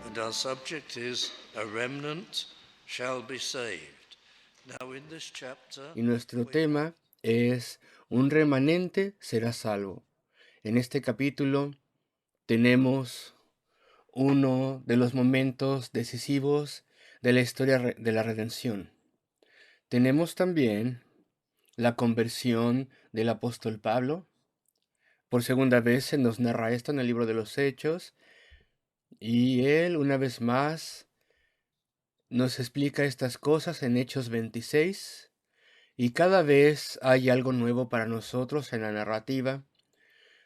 and our subject is A Remnant Shall Be Saved. Now in this chapter, Y nuestro tema es Un remanente será salvo. En este capítulo tenemos uno de los momentos decisivos de la historia de la redención. Tenemos también la conversión del apóstol Pablo. Por segunda vez se nos narra esto en el libro de los Hechos, y él una vez más nos explica estas cosas en Hechos 26, y cada vez hay algo nuevo para nosotros en la narrativa,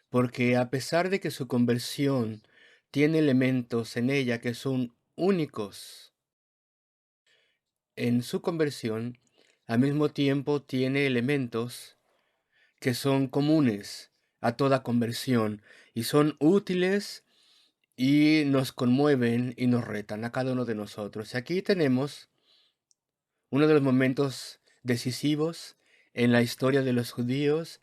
porque a pesar de que su conversión tiene elementos en ella que son únicos en su conversión, al mismo tiempo tiene elementos que son comunes a toda conversión y son útiles y nos conmueven y nos retan a cada uno de nosotros. Y aquí tenemos uno de los momentos decisivos en la historia de los judíos,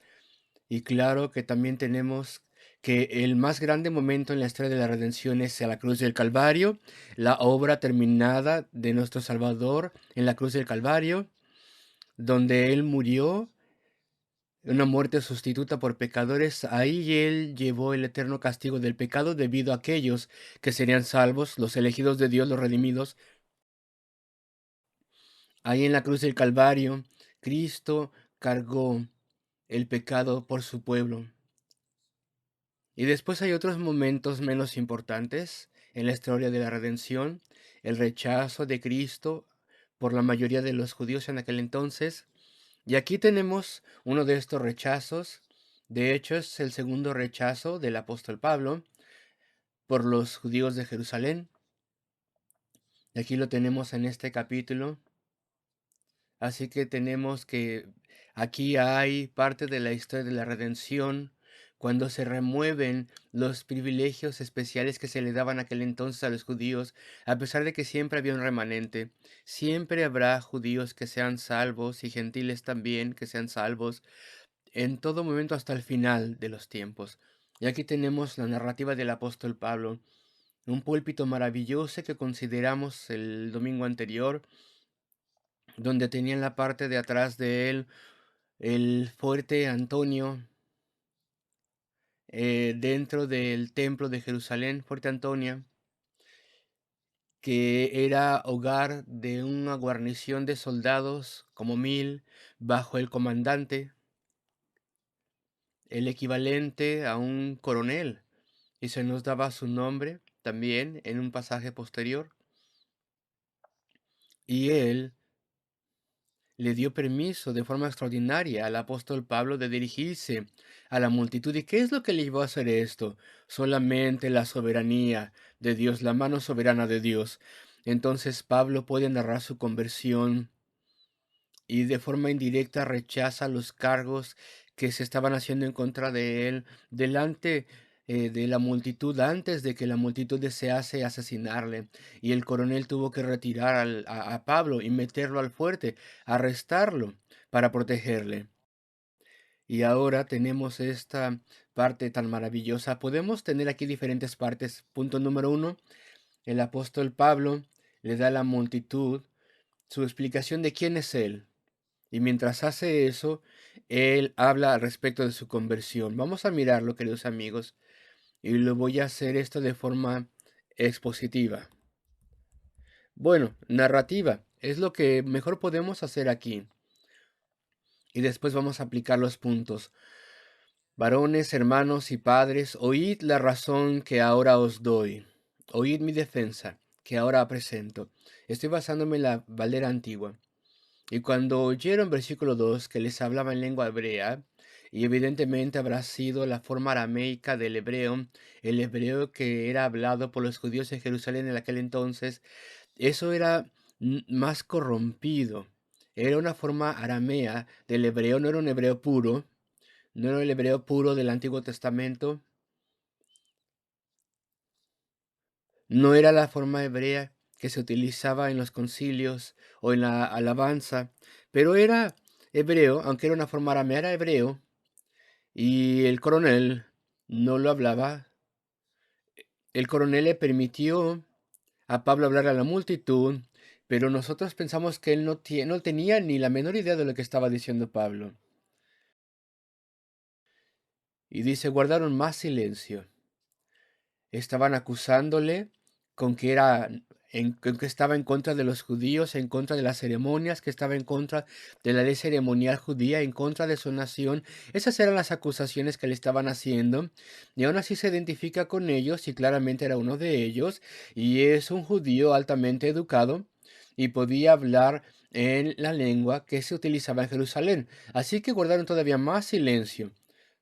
y claro que también tenemos que el más grande momento en la historia de la redención es a la cruz del Calvario, la obra terminada de nuestro Salvador en la cruz del Calvario, donde Él murió, una muerte sustituta por pecadores. Ahí Él llevó el eterno castigo del pecado debido a aquellos que serían salvos, los elegidos de Dios, los redimidos. Ahí en la cruz del Calvario, Cristo cargó el pecado por su pueblo. Y después hay otros momentos menos importantes en la historia de la redención: el rechazo de Cristo por la mayoría de los judíos en aquel entonces. Y aquí tenemos uno de estos rechazos. De hecho, es el segundo rechazo del apóstol Pablo por los judíos de Jerusalén. Y aquí lo tenemos en este capítulo. Así que tenemos que aquí hay parte de la historia de la redención, cuando se remueven los privilegios especiales que se le daban aquel entonces a los judíos, a pesar de que siempre había un remanente. Siempre habrá judíos que sean salvos y gentiles también que sean salvos en todo momento hasta el final de los tiempos. Y aquí tenemos la narrativa del apóstol Pablo, un púlpito maravilloso que consideramos el domingo anterior, donde tenía en la parte de atrás de él el fuerte Antonio, dentro del templo de Jerusalén, fuerte Antonia, que era hogar de una guarnición de soldados, como 1000, bajo el comandante, el equivalente a un coronel, y se nos daba su nombre también en un pasaje posterior. Y él le dio permiso de forma extraordinaria al apóstol Pablo de dirigirse a la multitud. ¿Y qué es lo que le llevó a hacer esto? Solamente la soberanía de Dios, la mano soberana de Dios. Entonces Pablo puede narrar su conversión y de forma indirecta rechaza los cargos que se estaban haciendo en contra de él delante de la multitud, antes de que la multitud desease asesinarle. Y el coronel tuvo que retirar a Pablo y meterlo al fuerte, arrestarlo para protegerle. Y ahora tenemos esta parte tan maravillosa. Podemos tener aquí diferentes partes. Punto número 1, el apóstol Pablo le da a la multitud su explicación de quién es él. Y mientras hace eso, él habla al respecto de su conversión. Vamos a mirarlo, queridos amigos, y lo voy a hacer esto de forma expositiva. Bueno, narrativa es lo que mejor podemos hacer aquí. Y después vamos a aplicar los puntos. Varones, hermanos y padres, oíd la razón que ahora os doy. Oíd mi defensa, que ahora presento. Estoy basándome en la Valera Antigua. Y cuando oyeron, versículo 2, que les hablaba en lengua hebrea, y evidentemente habrá sido la forma arameica del hebreo, el hebreo que era hablado por los judíos en Jerusalén en aquel entonces, eso era más corrompido. Era una forma aramea del hebreo, no era un hebreo puro, no era el hebreo puro del Antiguo Testamento, no era la forma hebrea que se utilizaba en los concilios o en la alabanza, pero era hebreo, aunque era una forma aramea, era hebreo, y el coronel no lo hablaba. El coronel le permitió a Pablo hablar a la multitud, pero nosotros pensamos que él no tenía ni la menor idea de lo que estaba diciendo Pablo. Y dice, guardaron más silencio. Estaban acusándole con que con que estaba en contra de los judíos, en contra de las ceremonias, que estaba en contra de la ley ceremonial judía, en contra de su nación. Esas eran las acusaciones que le estaban haciendo. Y aún así se identifica con ellos y claramente era uno de ellos. Y es un judío altamente educado y podía hablar en la lengua que se utilizaba en Jerusalén. Así que guardaron todavía más silencio.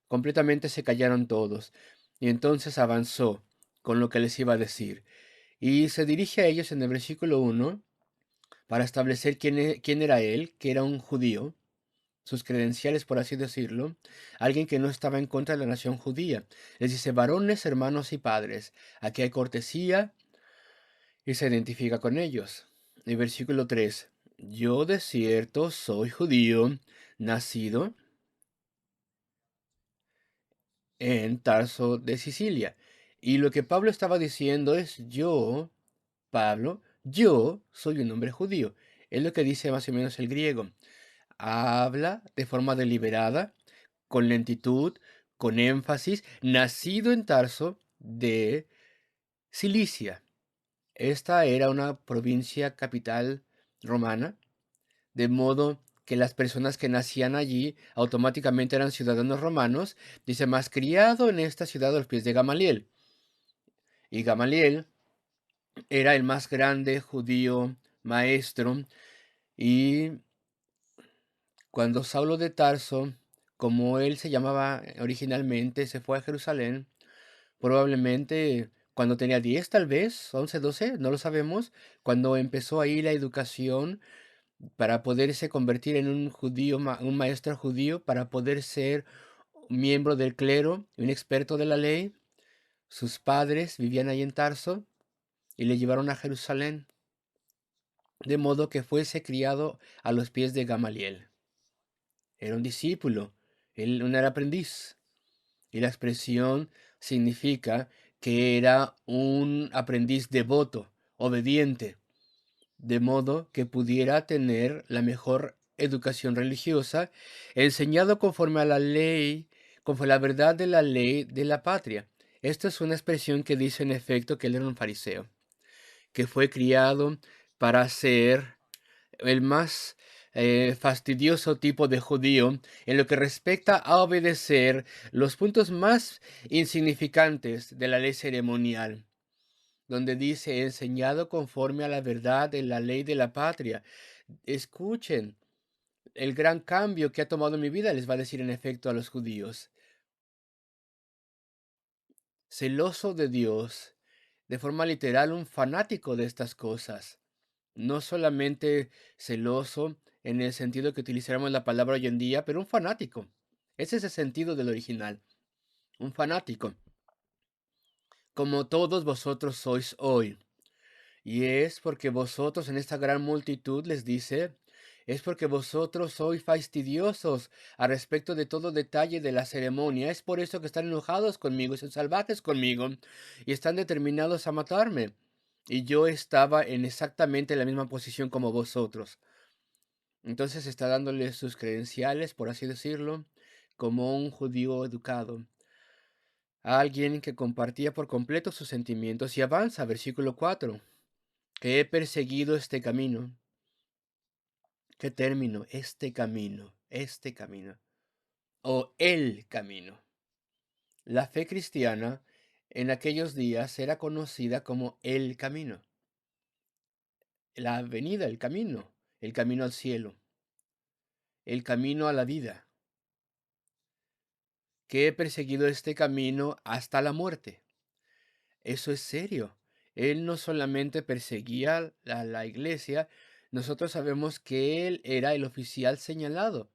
Completamente se callaron todos. Y entonces avanzó con lo que les iba a decir. Y se dirige a ellos en el versículo 1 para establecer quién era él, que era un judío, sus credenciales, por así decirlo, alguien que no estaba en contra de la nación judía. Les dice, varones, hermanos y padres, aquí hay cortesía y se identifica con ellos. El versículo 3, yo de cierto soy judío, nacido en Tarso de Sicilia. Y lo que Pablo estaba diciendo es, Pablo, yo soy un hombre judío. Es lo que dice más o menos el griego. Habla de forma deliberada, con lentitud, con énfasis, nacido en Tarso de Cilicia. Esta era una provincia capital romana, de modo que las personas que nacían allí automáticamente eran ciudadanos romanos. Dice, más criado en esta ciudad a los pies de Gamaliel. Y Gamaliel era el más grande judío maestro. Y cuando Saulo de Tarso, como él se llamaba originalmente, se fue a Jerusalén, probablemente cuando tenía 10 tal vez, 11 12 no lo sabemos, cuando empezó ahí la educación para poderse convertir en un judío, un maestro judío, para poder ser miembro del clero, un experto de la ley, sus padres vivían ahí en Tarso y le llevaron a Jerusalén, de modo que fuese criado a los pies de Gamaliel. Era un discípulo, él no era aprendiz. Y la expresión significa que era un aprendiz devoto, obediente, de modo que pudiera tener la mejor educación religiosa, enseñado conforme a la ley, conforme a la verdad de la ley de la patria. Esta es una expresión que dice en efecto que él era un fariseo, que fue criado para ser el más fastidioso tipo de judío en lo que respecta a obedecer los puntos más insignificantes de la ley ceremonial, donde dice enseñado conforme a la verdad de la ley de la patria. Escuchen el gran cambio que ha tomado mi vida, les va a decir en efecto a los judíos. Celoso de Dios, de forma literal, un fanático de estas cosas. No solamente celoso en el sentido que utilizáramos la palabra hoy en día, pero un fanático. Ese es el sentido del original. Un fanático. Como todos vosotros sois hoy. Y es porque vosotros en esta gran multitud les dice, es porque vosotros sois fastidiosos a respecto de todo detalle de la ceremonia. Es por eso que están enojados conmigo, son salvajes conmigo y están determinados a matarme. Y yo estaba en exactamente la misma posición como vosotros. Entonces está dándole sus credenciales, por así decirlo, como un judío educado, a alguien que compartía por completo sus sentimientos y avanza, versículo 4, que he perseguido este camino. ¿Qué término? Este camino, o el camino. La fe cristiana en aquellos días era conocida como el camino, la avenida, el camino al cielo, el camino a la vida, que he perseguido este camino hasta la muerte. Eso es serio. Él no solamente perseguía a la iglesia, nosotros sabemos que él era el oficial señalado.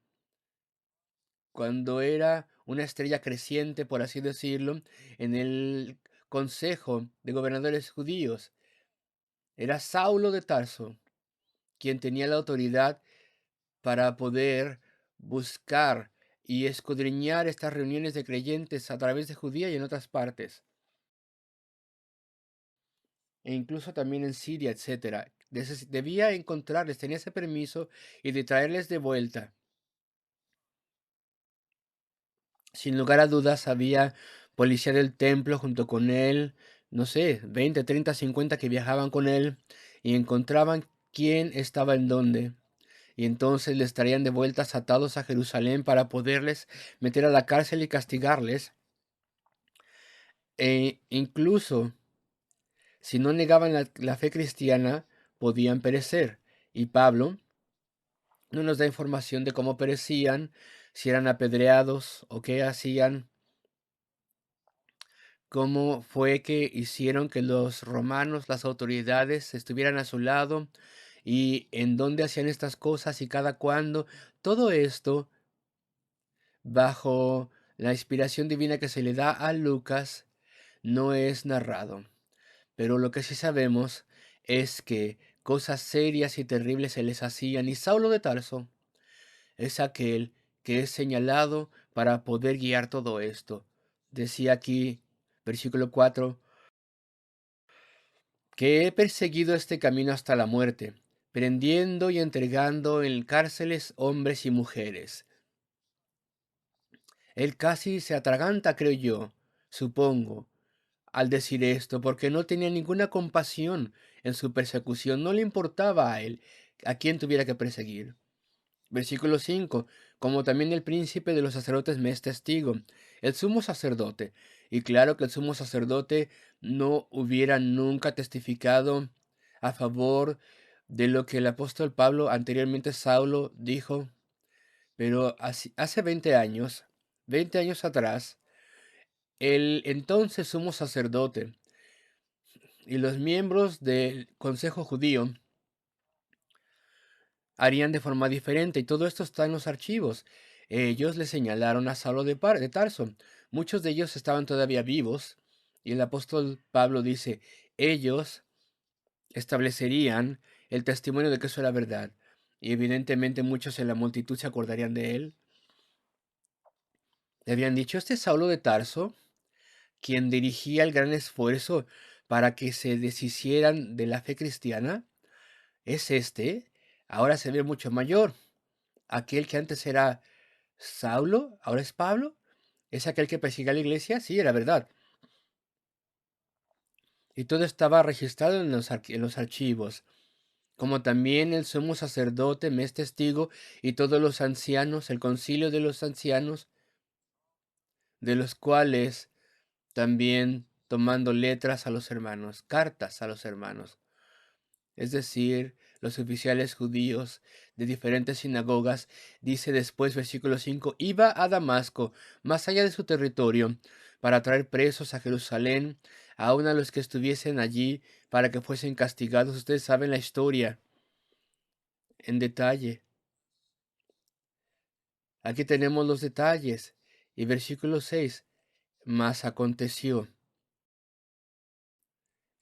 Cuando era una estrella creciente, por así decirlo, en el consejo de gobernadores judíos, era Saulo de Tarso, quien tenía la autoridad para poder buscar y escudriñar estas reuniones de creyentes a través de Judía y en otras partes. e incluso también en Siria, etcétera. Debía encontrarles, tenía ese permiso y de traerles de vuelta. Sin lugar a dudas, había policía del templo junto con él, no sé, 20, 30, 50 que viajaban con él y encontraban quién estaba en dónde. Y entonces les traían de vueltas atados a Jerusalén para poderles meter a la cárcel y castigarles. E incluso si no negaban la fe cristiana, podían perecer. Y Pablo no nos da información de cómo perecían, si eran apedreados o qué hacían, cómo fue que hicieron que los romanos, las autoridades, estuvieran a su lado y en dónde hacían estas cosas y cada cuándo. Todo esto bajo la inspiración divina que se le da a Lucas no es narrado. Pero lo que sí sabemos es que cosas serias y terribles se les hacían y Saulo de Tarso es aquel que es señalado para poder guiar todo esto. Decía aquí, versículo 4, que he perseguido este camino hasta la muerte, prendiendo y entregando en cárceles hombres y mujeres. Él casi se atraganta, creo yo, supongo, al decir esto, porque no tenía ninguna compasión en su persecución, no le importaba a él a quién tuviera que perseguir. Versículo 5, como también el príncipe de los sacerdotes me es testigo, el sumo sacerdote. Y claro que el sumo sacerdote no hubiera nunca testificado a favor de lo que el apóstol Pablo, anteriormente Saulo, dijo, pero hace 20 años atrás, el entonces sumo sacerdote y los miembros del Consejo Judío harían de forma diferente, y todo esto está en los archivos. Ellos le señalaron a Saulo de Tarso. Muchos de ellos estaban todavía vivos, y el apóstol Pablo dice, ellos establecerían el testimonio de que eso era verdad. Y evidentemente muchos en la multitud se acordarían de él. Le habían dicho, este Saulo de Tarso, quien dirigía el gran esfuerzo para que se deshicieran de la fe cristiana, es este, ahora se ve mucho mayor. Aquel que antes era Saulo, ahora es Pablo. ¿Es aquel que persigue a la iglesia? Sí, era verdad. Y todo estaba registrado en los archivos. Como también el sumo sacerdote me es testigo y todos los ancianos, el concilio de los ancianos, de los cuales también tomando letras a los hermanos, cartas a los hermanos. Es decir, los oficiales judíos de diferentes sinagogas, dice después versículo 5, iba a Damasco, más allá de su territorio, para traer presos a Jerusalén, aun a los que estuviesen allí, para que fuesen castigados. Ustedes saben la historia en detalle. Aquí tenemos los detalles. Y versículo 6, mas aconteció.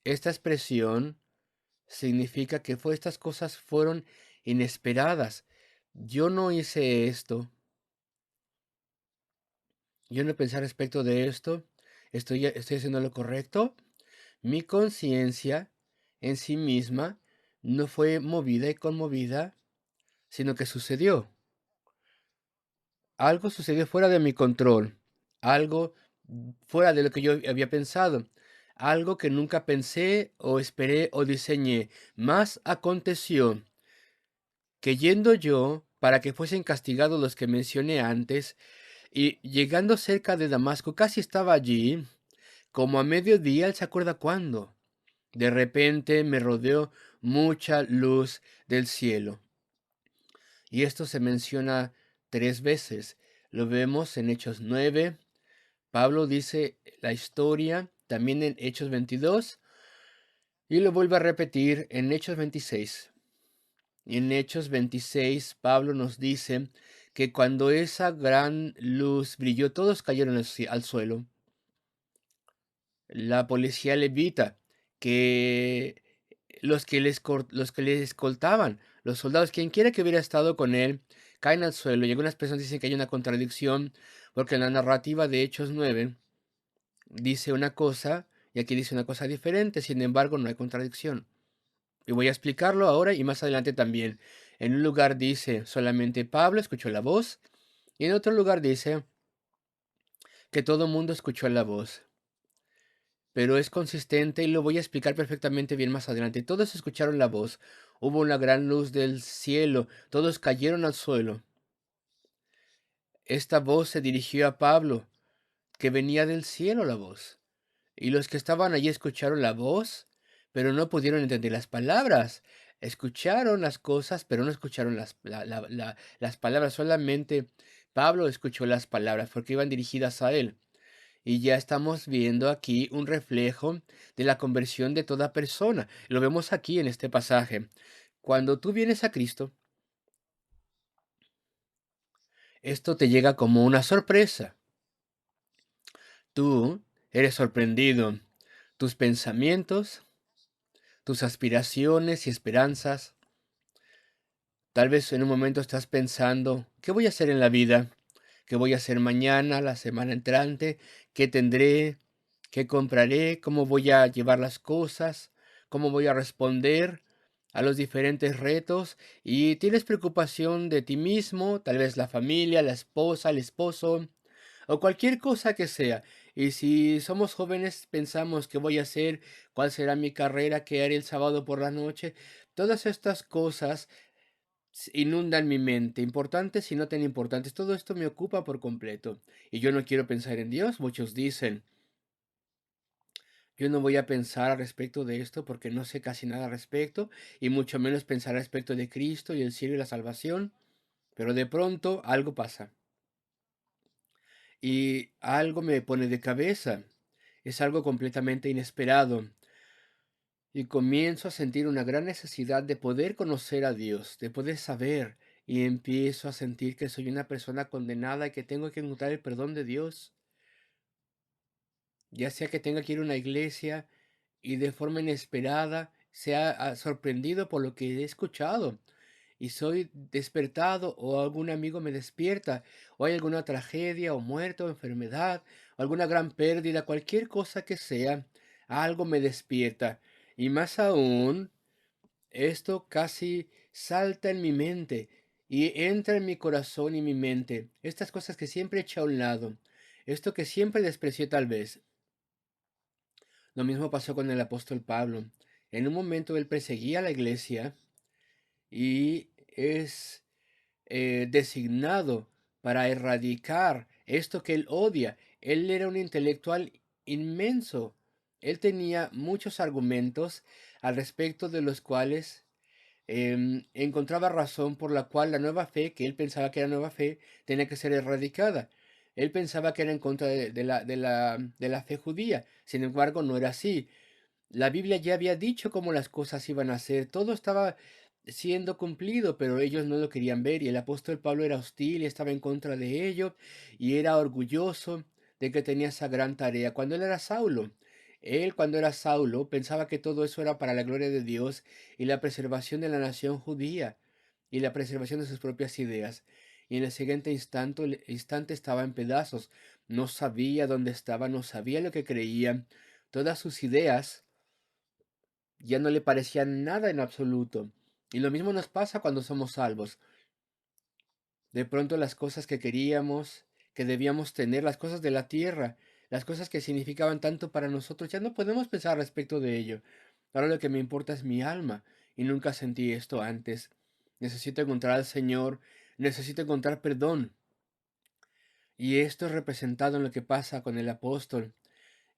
Esta expresión significa que estas cosas fueron inesperadas. Yo no hice esto. Yo no pensé respecto de esto. Estoy haciendo lo correcto. Mi conciencia en sí misma no fue movida y conmovida, sino que sucedió. Algo sucedió fuera de mi control. Algo fuera de lo que yo había pensado. Algo que nunca pensé o esperé o diseñé. Mas aconteció que yendo yo para que fuesen castigados los que mencioné antes, y llegando cerca de Damasco, casi estaba allí, como a mediodía, él se acuerda cuándo. De repente me rodeó mucha luz del cielo. Y esto se menciona 3 veces. Lo vemos en Hechos 9. Pablo dice la historia también en Hechos 22. Y lo vuelve a repetir en Hechos 26. Y en Hechos 26, Pablo nos dice que cuando esa gran luz brilló, todos cayeron al suelo. La policía levita, que los que les escoltaban, los soldados, quien quiera que hubiera estado con él, caen al suelo. Y algunas personas dicen que hay una contradicción, porque en la narrativa de Hechos 9 dice una cosa Y aquí dice una cosa diferente, sin embargo, no hay contradicción. Y voy a explicarlo ahora y más adelante también. En un lugar dice solamente Pablo escuchó la voz, y en otro lugar dice que todo el mundo escuchó la voz. Pero es consistente y lo voy a explicar perfectamente bien más adelante. Todos escucharon la voz. Hubo una gran luz del cielo. Todos cayeron al suelo. Esta voz se dirigió a Pablo, que venía del cielo la voz. Y los que estaban allí escucharon la voz, pero no pudieron entender las palabras. Escucharon las cosas, pero no escucharon las palabras. Solamente Pablo escuchó las palabras porque iban dirigidas a él. Y ya estamos viendo aquí un reflejo de la conversión de toda persona. Lo vemos aquí en este pasaje. Cuando tú vienes a Cristo, esto te llega como una sorpresa. Tú eres sorprendido. Tus pensamientos, tus aspiraciones y esperanzas. Tal vez en un momento estás pensando, ¿qué voy a hacer en la vida? ¿Qué voy a hacer mañana, la semana entrante? ¿Qué tendré? ¿Qué compraré? ¿Cómo voy a llevar las cosas? ¿Cómo voy a responder a los diferentes retos? Y tienes preocupación de ti mismo, tal vez la familia, la esposa, el esposo, o cualquier cosa que sea. Y si somos jóvenes, pensamos qué voy a hacer, cuál será mi carrera, qué haré el sábado por la noche. Todas estas cosas inundan mi mente, importantes y no tan importantes. Todo esto me ocupa por completo. Y yo no quiero pensar en Dios. Muchos dicen, yo no voy a pensar al respecto de esto porque no sé casi nada al respecto, y mucho menos pensar al respecto de Cristo y el cielo y la salvación. Pero de pronto algo pasa y algo me pone de cabeza. Es algo completamente inesperado. Y comienzo a sentir una gran necesidad de poder conocer a Dios, de poder saber, y empiezo a sentir que soy una persona condenada y que tengo que encontrar el perdón de Dios, ya sea que tenga que ir a una iglesia y de forma inesperada sea sorprendido por lo que he escuchado y soy despertado o algún amigo me despierta o hay alguna tragedia o muerte o enfermedad o alguna gran pérdida, cualquier cosa que sea, algo me despierta. Y más aún, esto casi salta en mi mente y entra en mi corazón y mi mente. Estas cosas que siempre eché a un lado, esto que siempre desprecié tal vez. Lo mismo pasó con el apóstol Pablo. En un momento él perseguía a la iglesia y es designado para erradicar esto que él odia. Él era un intelectual inmenso. Él tenía muchos argumentos al respecto de los cuales encontraba razón por la cual la nueva fe, que él pensaba que era nueva fe, tenía que ser erradicada. Él pensaba que era en contra de la fe judía. Sin embargo, no era así. La Biblia ya había dicho cómo las cosas iban a ser. Todo estaba siendo cumplido, pero ellos no lo querían ver. Y el apóstol Pablo era hostil y estaba en contra de ello. Y era orgulloso de que tenía esa gran tarea. Cuando él era Saulo, cuando era Saulo, pensaba que todo eso era para la gloria de Dios y la preservación de la nación judía y la preservación de sus propias ideas. Y en el siguiente instante estaba en pedazos. No sabía dónde estaba, no sabía lo que creía. Todas sus ideas ya no le parecían nada en absoluto. Y lo mismo nos pasa cuando somos salvos. De pronto las cosas que queríamos, que debíamos tener, las cosas de la tierra, las cosas que significaban tanto para nosotros, ya no podemos pensar respecto de ello. Ahora lo que me importa es mi alma, y nunca sentí esto antes. Necesito encontrar al Señor, necesito encontrar perdón. Y esto es representado en lo que pasa con el apóstol.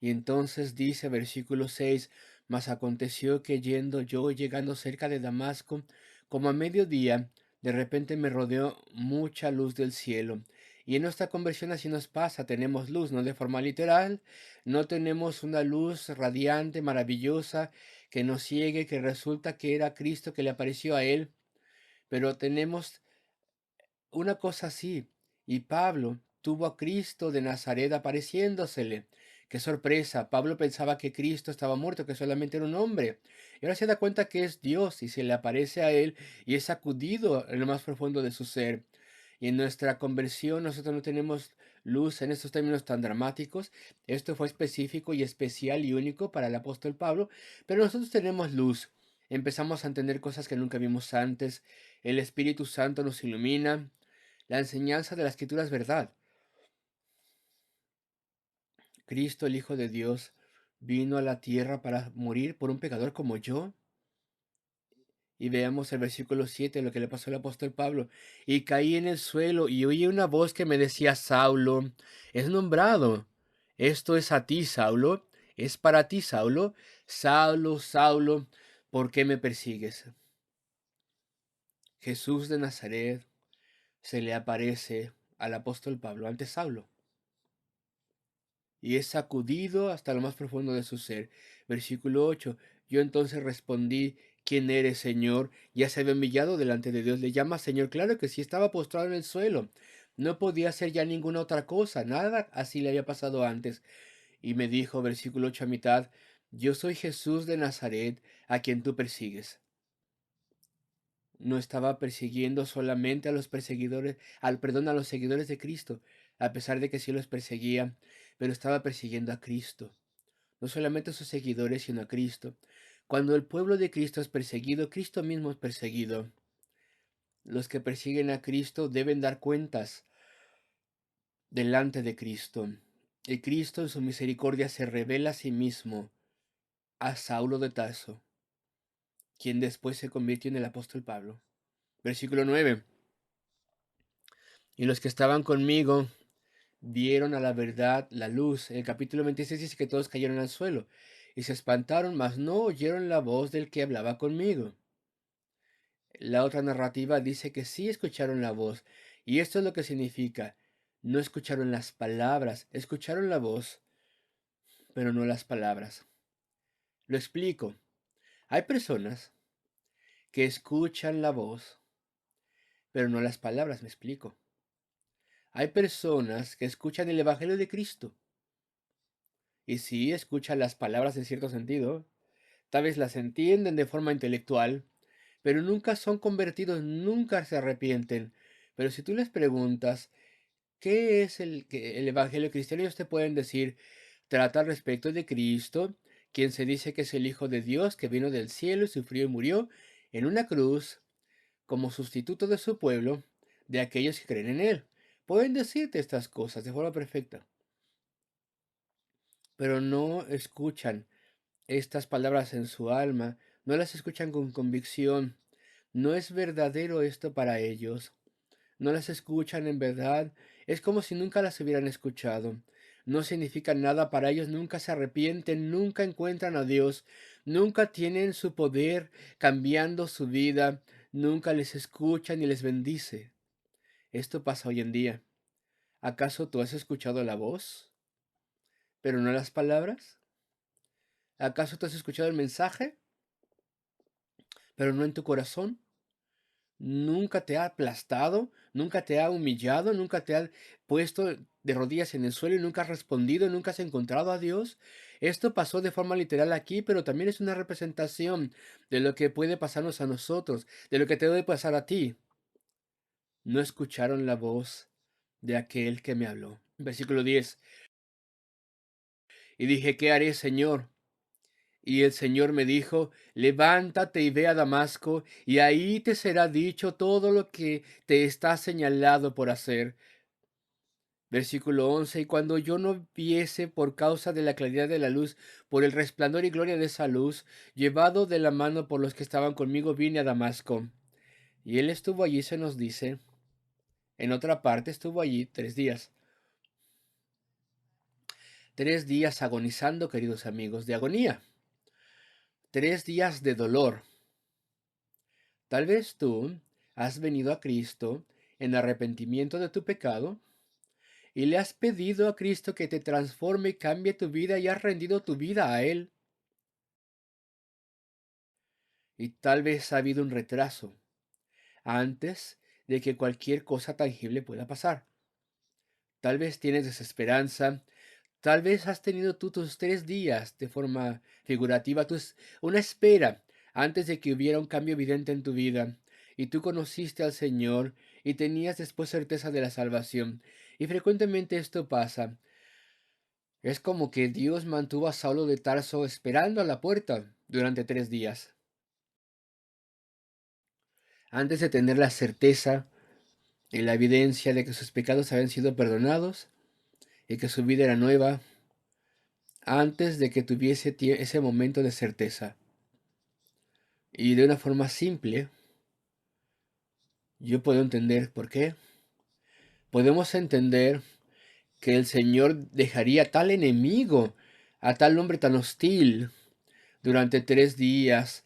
Y entonces dice versículo 6, mas aconteció que yendo yo llegando cerca de Damasco, como a mediodía, de repente me rodeó mucha luz del cielo. Y en nuestra conversión así nos pasa, tenemos luz, no de forma literal, no tenemos una luz radiante, maravillosa, que nos ciegue, que resulta que era Cristo que le apareció a él, pero tenemos una cosa así. Y Pablo tuvo a Cristo de Nazaret apareciéndosele. Qué sorpresa. Pablo pensaba que Cristo estaba muerto, que solamente era un hombre. Y ahora se da cuenta que es Dios y se le aparece a él y es sacudido en lo más profundo de su ser. Y en nuestra conversión nosotros no tenemos Luz en estos términos tan dramáticos. Esto fue específico y especial y único para el apóstol Pablo, pero nosotros tenemos luz. Empezamos a entender cosas que nunca vimos antes. El Espíritu Santo nos ilumina. La enseñanza de la Escritura es verdad. Cristo, el Hijo de Dios, vino a la tierra para morir por un pecador como yo. Y veamos el versículo 7, lo que le pasó al apóstol Pablo. Y caí en el suelo y oí una voz que me decía, Saulo, es nombrado. Esto es a ti, Saulo. Es para ti, Saulo. Saulo, Saulo, ¿por qué me persigues? Jesús de Nazaret se le aparece al apóstol Pablo ante Saulo y es sacudido hasta lo más profundo de su ser. Versículo 8. Yo entonces respondí, ¿quién eres, Señor? Ya se había humillado delante de Dios. Le llama Señor. Claro que sí, estaba postrado en el suelo. No podía hacer ya ninguna otra cosa. Nada así le había pasado antes. Y me dijo, versículo 8 a mitad, yo soy Jesús de Nazaret, a quien tú persigues. No estaba persiguiendo solamente a los perseguidores, a los seguidores de Cristo, a pesar de que sí los perseguía, pero estaba persiguiendo a Cristo. No solamente a sus seguidores, sino a Cristo. Cuando el pueblo de Cristo es perseguido, Cristo mismo es perseguido. Los que persiguen a Cristo deben dar cuentas delante de Cristo. Y Cristo en su misericordia se revela a sí mismo a Saulo de Tarso, quien después se convirtió en el apóstol Pablo. Versículo 9. Y los que estaban conmigo vieron a la verdad la luz. En el capítulo 26 dice que todos cayeron al suelo y se espantaron, mas no oyeron la voz del que hablaba conmigo. La otra narrativa dice que sí escucharon la voz, y esto es lo que significa. No escucharon las palabras, escucharon la voz, pero no las palabras. Lo explico. Hay personas que escuchan la voz, pero no las palabras, me explico. Hay personas que escuchan el Evangelio de Cristo, y sí escuchan las palabras en cierto sentido, tal vez las entienden de forma intelectual, pero nunca son convertidos, nunca se arrepienten. Pero si tú les preguntas, ¿qué es el Evangelio cristiano? Ellos te pueden decir, trata al respecto de Cristo, quien se dice que es el Hijo de Dios, que vino del cielo y sufrió y murió en una cruz como sustituto de su pueblo, de aquellos que creen en Él. Pueden decirte estas cosas de forma perfecta, pero no escuchan estas palabras en su alma, no las escuchan con convicción. No es verdadero esto para ellos. No las escuchan en verdad. Es como si nunca las hubieran escuchado. No significan nada para ellos, nunca se arrepienten, nunca encuentran a Dios, nunca tienen su poder cambiando su vida, nunca les escucha ni les bendice. Esto pasa hoy en día. ¿Acaso tú has escuchado la voz, pero no las palabras? ¿Acaso tú has escuchado el mensaje, pero no en tu corazón? Nunca te ha aplastado, nunca te ha humillado, nunca te ha puesto de rodillas en el suelo y nunca has respondido, nunca has encontrado a Dios. Esto pasó de forma literal aquí, pero también es una representación de lo que puede pasarnos a nosotros, de lo que te debe pasar a ti. No escucharon la voz de aquel que me habló. Versículo 10. Y dije, ¿qué haré, Señor? Y el Señor me dijo, levántate y ve a Damasco, y ahí te será dicho todo lo que te está señalado por hacer. Versículo 11. Y cuando yo no viese por causa de la claridad de la luz, por el resplandor y gloria de esa luz, llevado de la mano por los que estaban conmigo, vine a Damasco. Y él estuvo allí, se nos dice, en otra parte estuvo allí 3 días. 3 días agonizando, queridos amigos, de agonía. 3 días de dolor. Tal vez tú has venido a Cristo en arrepentimiento de tu pecado y le has pedido a Cristo que te transforme y cambie tu vida y has rendido tu vida a Él. Y tal vez ha habido un retraso antes de que cualquier cosa tangible pueda pasar. Tal vez tienes desesperanza. Tal vez has tenido tú tus 3 días de forma figurativa, una espera antes de que hubiera un cambio evidente en tu vida. Y tú conociste al Señor y tenías después certeza de la salvación. Y frecuentemente esto pasa. Es como que Dios mantuvo a Saulo de Tarso esperando a la puerta durante 3 días, antes de tener la certeza y la evidencia de que sus pecados habían sido perdonados y que su vida era nueva, antes de que tuviese ese momento de certeza. Y de una forma simple, yo puedo entender por qué. Podemos entender que el Señor dejaría a tal enemigo, a tal hombre tan hostil, durante 3 días,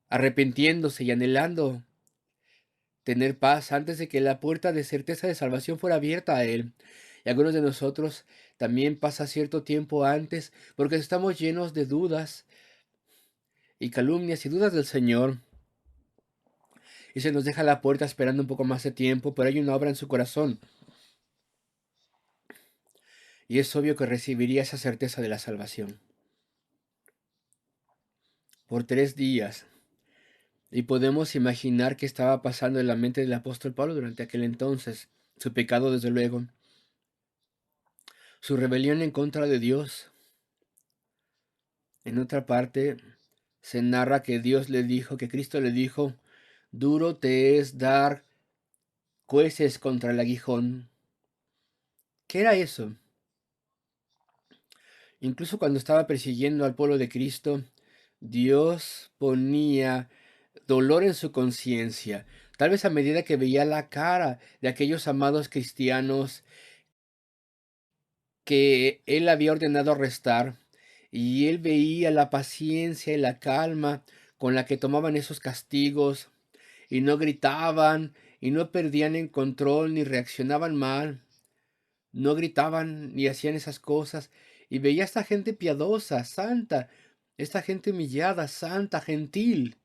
arrepintiéndose y anhelando tener paz antes de que la puerta de certeza de salvación fuera abierta a él. Y algunos de nosotros también pasa cierto tiempo antes porque estamos llenos de dudas y calumnias y dudas del Señor. Y se nos deja la puerta esperando un poco más de tiempo, pero hay una obra en su corazón. Y es obvio que recibiría esa certeza de la salvación. Por 3 días. Y podemos imaginar qué estaba pasando en la mente del apóstol Pablo durante aquel entonces. Su pecado, desde luego. Su rebelión en contra de Dios. En otra parte, se narra que Dios le dijo, que Cristo le dijo, duro te es dar cueces contra el aguijón. ¿Qué era eso? Incluso cuando estaba persiguiendo al pueblo de Cristo, Dios ponía dolor en su conciencia. Tal vez a medida que veía la cara de aquellos amados cristianos que él había ordenado arrestar, y él veía la paciencia y la calma con la que tomaban esos castigos, y no gritaban, y no perdían el control, ni reaccionaban mal, no gritaban ni hacían esas cosas, y veía a esta gente piadosa, santa, esta gente humillada, santa, gentil.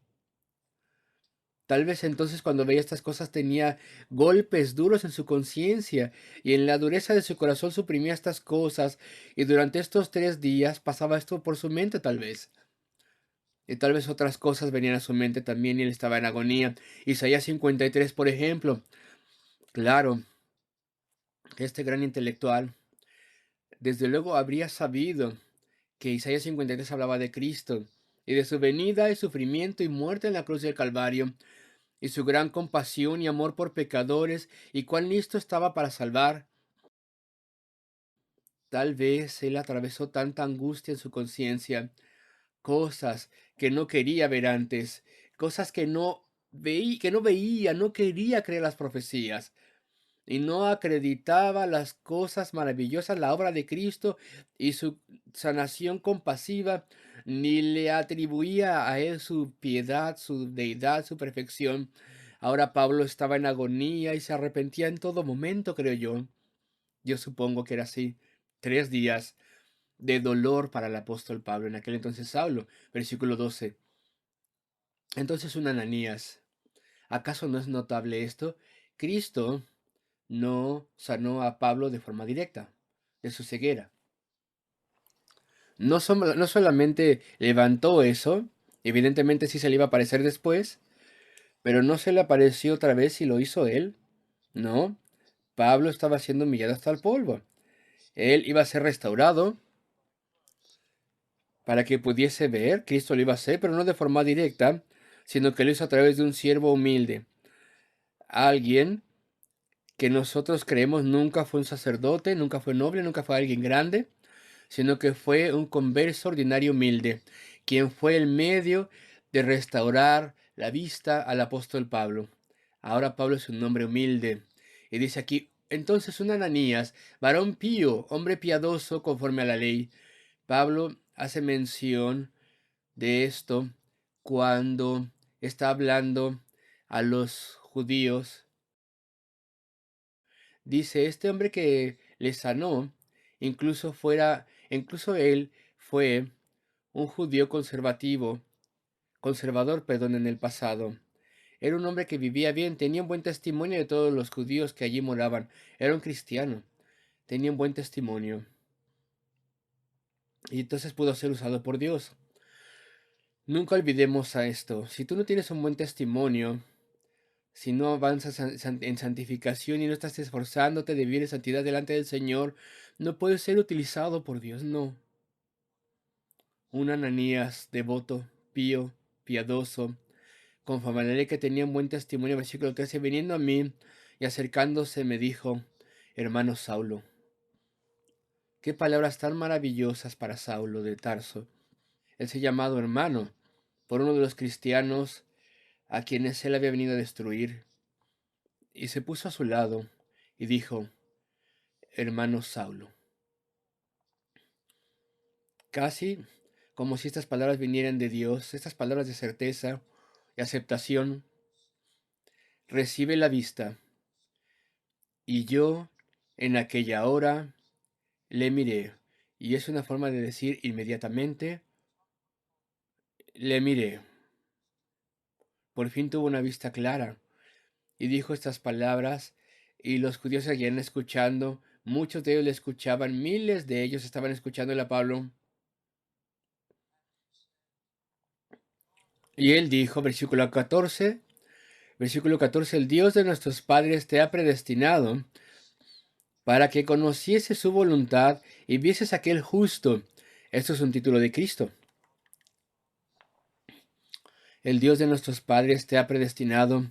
Tal vez entonces cuando veía estas cosas tenía golpes duros en su conciencia y en la dureza de su corazón suprimía estas cosas y durante estos 3 días pasaba esto por su mente tal vez. Y tal vez otras cosas venían a su mente también y él estaba en agonía. Isaías 53, por ejemplo. Claro, este gran intelectual desde luego habría sabido que Isaías 53 hablaba de Cristo y de su venida y sufrimiento y muerte en la cruz del Calvario y su gran compasión y amor por pecadores, y cuán listo estaba para salvar. Tal vez él atravesó tanta angustia en su conciencia, cosas que no quería ver antes, cosas que no veía, no quería creer las profecías, y no acreditaba las cosas maravillosas, la obra de Cristo y su sanación compasiva, ni le atribuía a él su piedad, su deidad, su perfección. Ahora Pablo estaba en agonía y se arrepentía en todo momento, creo yo. Yo supongo que era así. 3 días de dolor para el apóstol Pablo, en aquel entonces Saulo. Versículo 12. Entonces un Ananías. ¿Acaso no es notable esto? Cristo no sanó a Pablo de forma directa de su ceguera. No solamente levantó eso, evidentemente sí se le iba a aparecer después, pero no se le apareció otra vez y lo hizo él. No, Pablo estaba siendo humillado hasta el polvo. Él iba a ser restaurado para que pudiese ver, Cristo lo iba a hacer, pero no de forma directa, sino que lo hizo a través de un siervo humilde, alguien que nosotros creemos nunca fue un sacerdote, nunca fue noble, nunca fue alguien grande, sino que fue un converso ordinario humilde, quien fue el medio de restaurar la vista al apóstol Pablo. Ahora Pablo es un hombre humilde. Y dice aquí, entonces un Ananías, varón pío, hombre piadoso conforme a la ley. Pablo hace mención de esto cuando está hablando a los judíos. Dice, este hombre que le sanó, incluso él fue un judío conservador, perdón, en el pasado. Era un hombre que vivía bien, tenía un buen testimonio de todos los judíos que allí moraban. Era un cristiano, tenía un buen testimonio. Y entonces pudo ser usado por Dios. Nunca olvidemos a esto. Si tú no tienes un buen testimonio, Si no avanzas en santificación y no estás esforzándote de vivir en santidad delante del Señor, no puedes ser utilizado por Dios, no. Un Ananías devoto, pío, piadoso, con familiares que tenían buen testimonio, versículo 13, viniendo a mí y acercándose me dijo, hermano Saulo. Qué palabras tan maravillosas para Saulo de Tarso. Él se llamado hermano por uno de los cristianos a quienes él había venido a destruir, y se puso a su lado y dijo, hermano Saulo. Casi como si estas palabras vinieran de Dios, estas palabras de certeza y aceptación. Recibe la vista. Y yo en aquella hora le miré. Y es una forma de decir inmediatamente, le miré. Por fin tuvo una vista clara y dijo estas palabras, y los judíos seguían escuchando. Muchos de ellos le escuchaban, miles de ellos estaban escuchándole a Pablo. Y él dijo, versículo 14, el Dios de nuestros padres te ha predestinado para que conociese su voluntad y vieses aquel justo. Esto es un título de Cristo. El Dios de nuestros padres te ha predestinado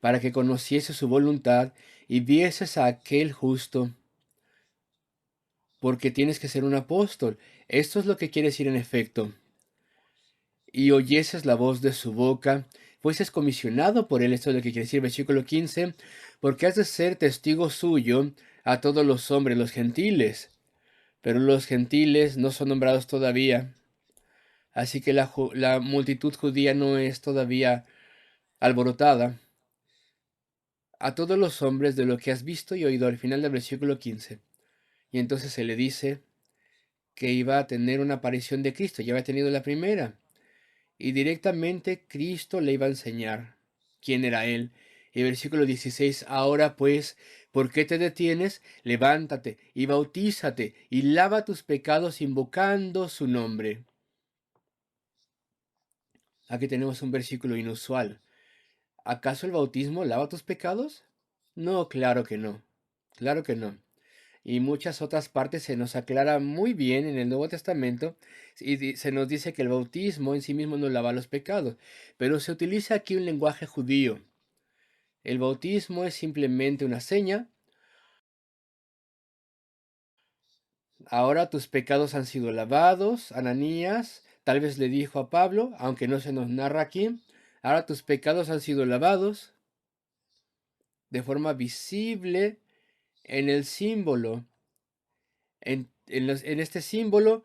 para que conociese su voluntad y vieses a aquel justo, porque tienes que ser un apóstol. Esto es lo que quiere decir en efecto. Y oyeses la voz de su boca, fueses comisionado por él. Esto es lo que quiere decir versículo 15, porque has de ser testigo suyo a todos los hombres, los gentiles. Pero los gentiles no son nombrados todavía. Así que la multitud judía no es todavía alborotada. A todos los hombres de lo que has visto y oído al final del versículo 15. Y entonces se le dice que iba a tener una aparición de Cristo. Ya había tenido la primera. Y directamente Cristo le iba a enseñar quién era Él. Y versículo 16, ahora pues, ¿por qué te detienes? Levántate y bautízate y lava tus pecados invocando su nombre. Aquí tenemos un versículo inusual. ¿Acaso el bautismo lava tus pecados? No, claro que no. Claro que no. Y muchas otras partes se nos aclara muy bien en el Nuevo Testamento y se nos dice que el bautismo en sí mismo no lava los pecados, pero se utiliza aquí un lenguaje judío. El bautismo es simplemente una seña. Ahora tus pecados han sido lavados. Ananías tal vez le dijo a Pablo, aunque no se nos narra aquí, ahora tus pecados han sido lavados de forma visible en el símbolo. En este símbolo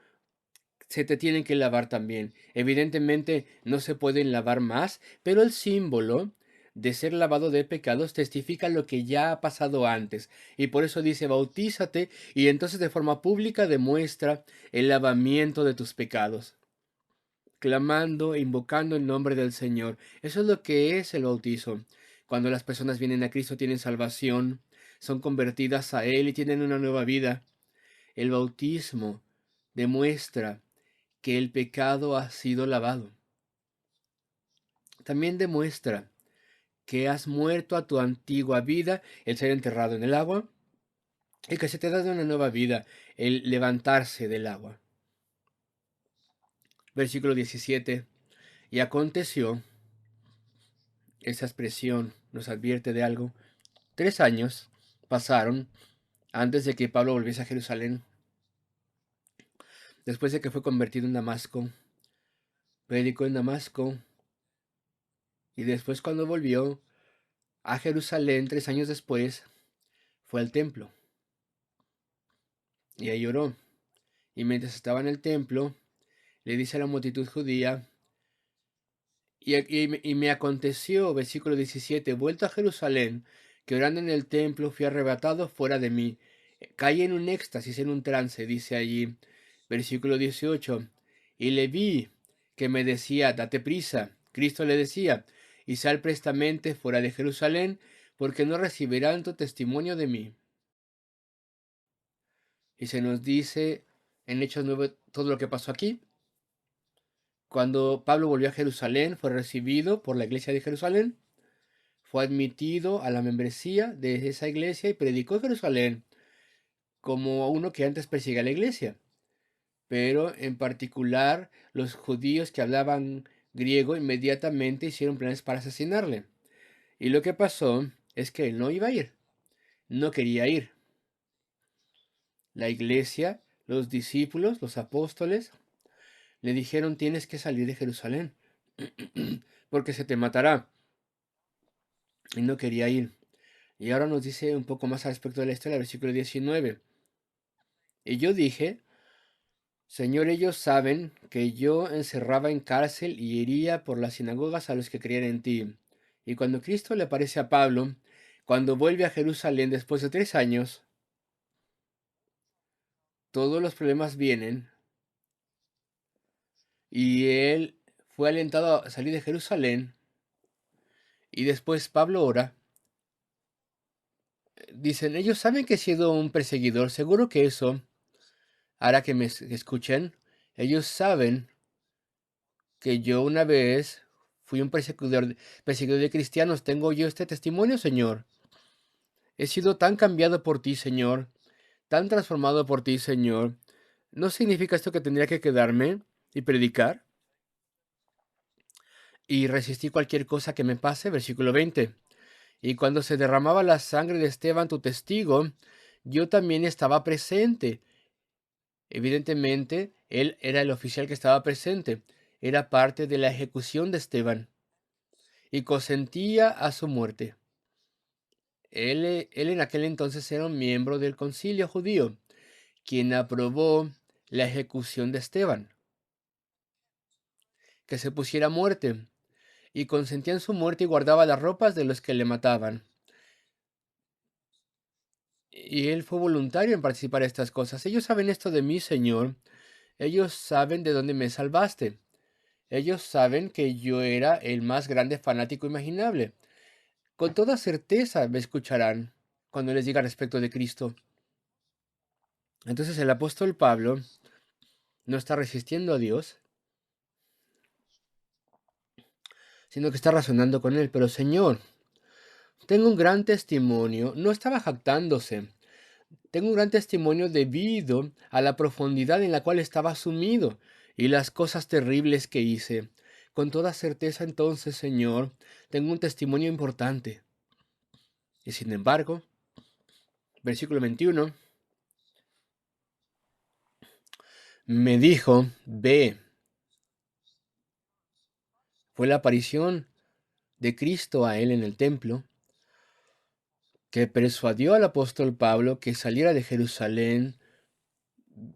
se te tienen que lavar también. Evidentemente no se pueden lavar más, pero el símbolo de ser lavado de pecados testifica lo que ya ha pasado antes. Y por eso dice, bautízate y entonces de forma pública demuestra el lavamiento de tus pecados, clamando e invocando el nombre del Señor. Eso es lo que es el bautizo. Cuando las personas vienen a Cristo tienen salvación, son convertidas a Él y tienen una nueva vida. El bautismo demuestra que el pecado ha sido lavado. También demuestra que has muerto a tu antigua vida, el ser enterrado en el agua, y que se te ha dado una nueva vida, el levantarse del agua. Versículo 17. Y aconteció, esa expresión nos advierte de algo, 3 años pasaron antes de que Pablo volviese a Jerusalén, después de que fue convertido en Damasco, predicó en Damasco, y después cuando volvió a Jerusalén 3 años después, fue al templo, y ahí oró. Y mientras estaba en el templo, le dice a la multitud judía, y me aconteció, versículo 17, vuelto a Jerusalén, que orando en el templo fui arrebatado fuera de mí. Caí en un éxtasis, en un trance, dice allí, versículo 18, y le vi que me decía, date prisa. Cristo le decía, y sal prestamente fuera de Jerusalén, porque no recibirán tu testimonio de mí. Y se nos dice en Hechos 9 todo lo que pasó aquí. Cuando Pablo volvió a Jerusalén, fue recibido por la iglesia de Jerusalén, fue admitido a la membresía de esa iglesia y predicó en Jerusalén como uno que antes perseguía a la iglesia. Pero en particular los judíos que hablaban griego inmediatamente hicieron planes para asesinarle. Y lo que pasó es que él no iba a ir, no quería ir. La iglesia, los discípulos, los apóstoles, le dijeron tienes que salir de Jerusalén, porque se te matará. Y no quería ir. Y ahora nos dice un poco más al respecto de la historia, el versículo 19. Y yo dije, Señor, ellos saben que yo encerraba en cárcel y hería por las sinagogas a los que creían en ti. Y cuando Cristo le aparece a Pablo, cuando vuelve a Jerusalén después de 3 años, todos los problemas vienen y él fue alentado a salir de Jerusalén. Y después Pablo ora. Dicen, ellos saben que he sido un perseguidor, seguro que eso hará que me escuchen. Ellos saben que yo una vez fui un perseguidor de cristianos. Tengo yo este testimonio, Señor. He sido tan cambiado por ti, Señor, tan transformado por ti, Señor. ¿No significa esto que tendría que quedarme y predicar y resistir cualquier cosa que me pase? Versículo 20. Y cuando se derramaba la sangre de Esteban, tu testigo, yo también estaba presente. Evidentemente, él era el oficial que estaba presente. Era parte de la ejecución de Esteban y consentía a su muerte. Él en aquel entonces era un miembro del concilio judío, quien aprobó la ejecución de Esteban, que se pusiera a muerte, y consentía en su muerte y guardaba las ropas de los que le mataban. Y él fue voluntario en participar en estas cosas. Ellos saben esto de mí, Señor. Ellos saben de dónde me salvaste. Ellos saben que yo era el más grande fanático imaginable. Con toda certeza me escucharán cuando les diga respecto de Cristo. Entonces el apóstol Pablo no está resistiendo a Dios, sino que está razonando con él. Pero Señor, tengo un gran testimonio. No estaba jactándose. Tengo un gran testimonio debido a la profundidad en la cual estaba sumido y las cosas terribles que hice. Con toda certeza entonces, Señor, tengo un testimonio importante. Y sin embargo, versículo 21, me dijo, ve. Fue la aparición de Cristo a él en el templo que persuadió al apóstol Pablo que saliera de Jerusalén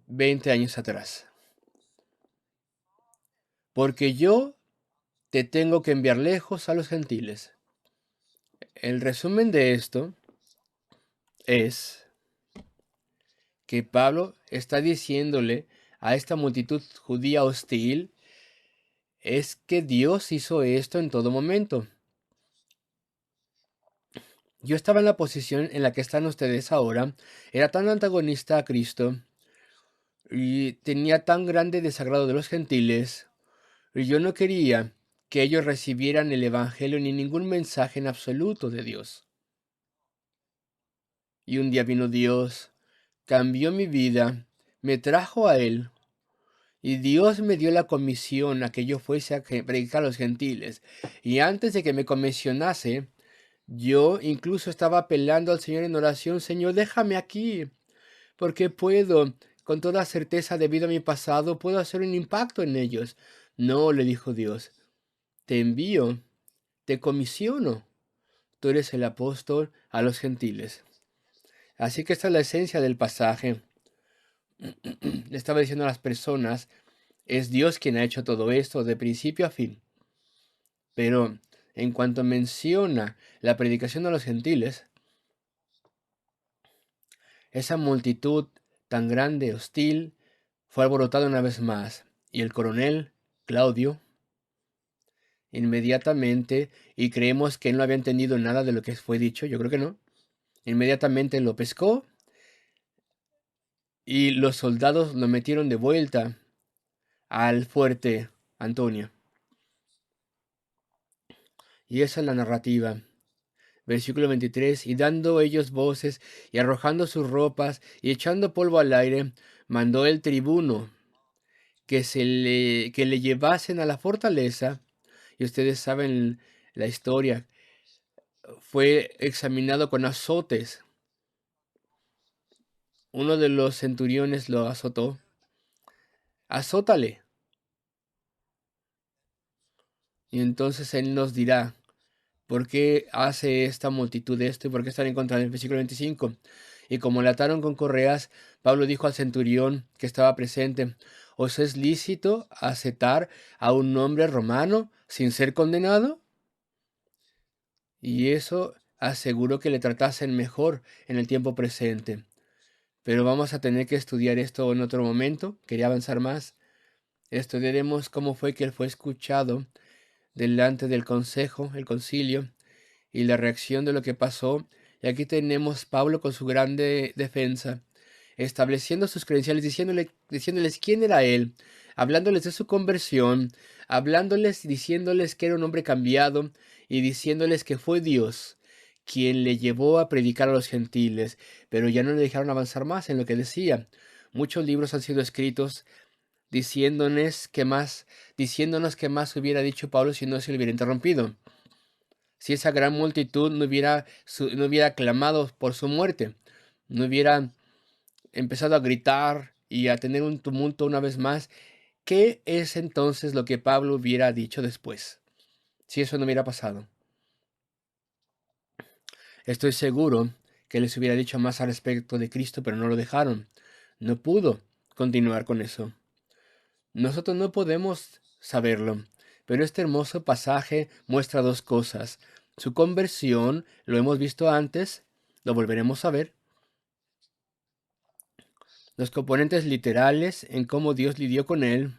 20 años atrás. Porque yo te tengo que enviar lejos a los gentiles. El resumen de esto es que Pablo está diciéndole a esta multitud judía hostil, es que Dios hizo esto en todo momento. Yo estaba en la posición en la que están ustedes ahora, era tan antagonista a Cristo y tenía tan grande desagrado de los gentiles, y yo no quería que ellos recibieran el Evangelio ni ningún mensaje en absoluto de Dios. Y un día vino Dios, cambió mi vida, me trajo a Él, y Dios me dio la comisión a que yo fuese a predicar a los gentiles. Y antes de que me comisionase, yo incluso estaba apelando al Señor en oración, Señor, déjame aquí, porque puedo, con toda certeza, debido a mi pasado, puedo hacer un impacto en ellos. No, le dijo Dios, te envío, te comisiono. Tú eres el apóstol a los gentiles. Así que esta es la esencia del pasaje. Le estaba diciendo a las personas, es Dios quien ha hecho todo esto de principio a fin. Pero en cuanto menciona la predicación a los gentiles, esa multitud tan grande, hostil, fue alborotada una vez más. Y el coronel Claudio, inmediatamente, y creemos que él no había entendido nada de lo que fue dicho, yo creo que no, inmediatamente lo pescó y los soldados lo metieron de vuelta al fuerte Antonio. Y esa es la narrativa. Versículo 23, y dando ellos voces, y arrojando sus ropas, y echando polvo al aire, mandó el tribuno que le llevasen a la fortaleza, y ustedes saben la historia, fue examinado con azotes. Uno de los centuriones lo azotó. Azótale. Y entonces él nos dirá, ¿por qué hace esta multitud esto y por qué están en contra del versículo 25? Y como le ataron con correas, Pablo dijo al centurión que estaba presente, ¿os es lícito azotar a un hombre romano sin ser condenado? Y eso aseguró que le tratasen mejor en el tiempo presente. Pero vamos a tener que estudiar esto en otro momento. Quería avanzar más. Estudiaremos cómo fue que él fue escuchado delante del consejo, el concilio, y la reacción de lo que pasó. Y aquí tenemos Pablo con su grande defensa, estableciendo sus credenciales, diciéndoles quién era él, hablándoles de su conversión, hablándoles, diciéndoles que era un hombre cambiado y diciéndoles que fue Dios quien le llevó a predicar a los gentiles, pero ya no le dejaron avanzar más en lo que decía. Muchos libros han sido escritos diciéndonos que más hubiera dicho Pablo si no se le hubiera interrumpido, si esa gran multitud no hubiera clamado por su muerte, no hubiera empezado a gritar y a tener un tumulto una vez más. ¿Qué es entonces lo que Pablo hubiera dicho después, si eso no hubiera pasado? Estoy seguro que les hubiera dicho más al respecto de Cristo, pero no lo dejaron. No pudo continuar con eso. Nosotros no podemos saberlo, pero este hermoso pasaje muestra dos cosas. Su conversión, lo hemos visto antes, lo volveremos a ver. Los componentes literales en cómo Dios lidió con él,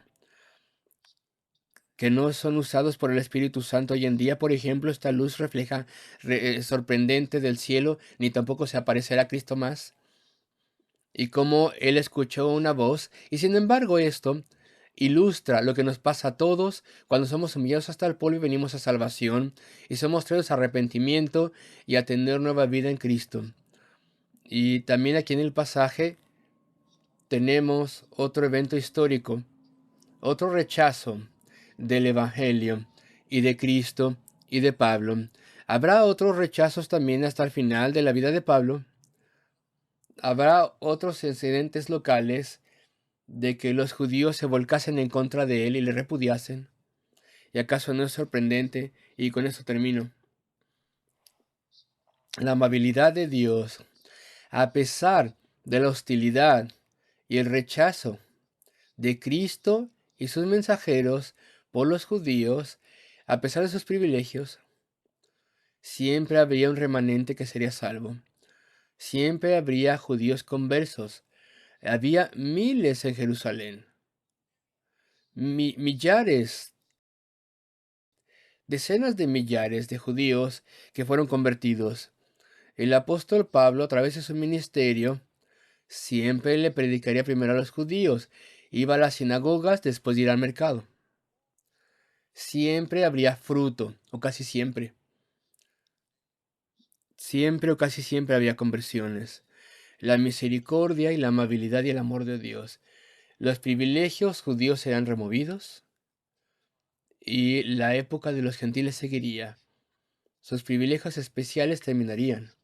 que no son usados por el Espíritu Santo hoy en día. Por ejemplo, esta luz sorprendente del cielo, ni tampoco se aparecerá Cristo más. Y cómo él escuchó una voz, y sin embargo esto ilustra lo que nos pasa a todos cuando somos humillados hasta el polvo y venimos a salvación, y somos traídos a arrepentimiento y a tener nueva vida en Cristo. Y también aquí en el pasaje tenemos otro evento histórico, otro rechazo del Evangelio y de Cristo y de Pablo. Habrá otros rechazos también hasta el final de la vida de Pablo. Habrá otros incidentes locales de que los judíos se volcasen en contra de él y le repudiasen. ¿Y acaso no es sorprendente? Y con esto termino. La amabilidad de Dios, a pesar de la hostilidad y el rechazo de Cristo y sus mensajeros por los judíos, a pesar de sus privilegios, siempre habría un remanente que sería salvo. Siempre habría judíos conversos. Había miles en Jerusalén. Millares, decenas de millares de judíos que fueron convertidos. El apóstol Pablo, a través de su ministerio, siempre le predicaría primero a los judíos. Iba a las sinagogas después de ir al mercado. Siempre habría fruto, o casi siempre. Siempre o casi siempre había conversiones. La misericordia y la amabilidad y el amor de Dios. Los privilegios judíos serán removidos y la época de los gentiles seguiría. Sus privilegios especiales terminarían.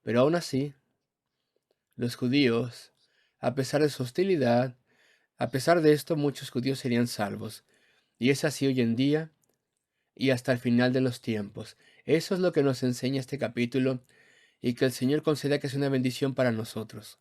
Pero aún así, los judíos, a pesar de su hostilidad, a pesar de esto, muchos judíos serían salvos. Y es así hoy en día y hasta el final de los tiempos. Eso es lo que nos enseña este capítulo y que el Señor conceda que sea una bendición para nosotros.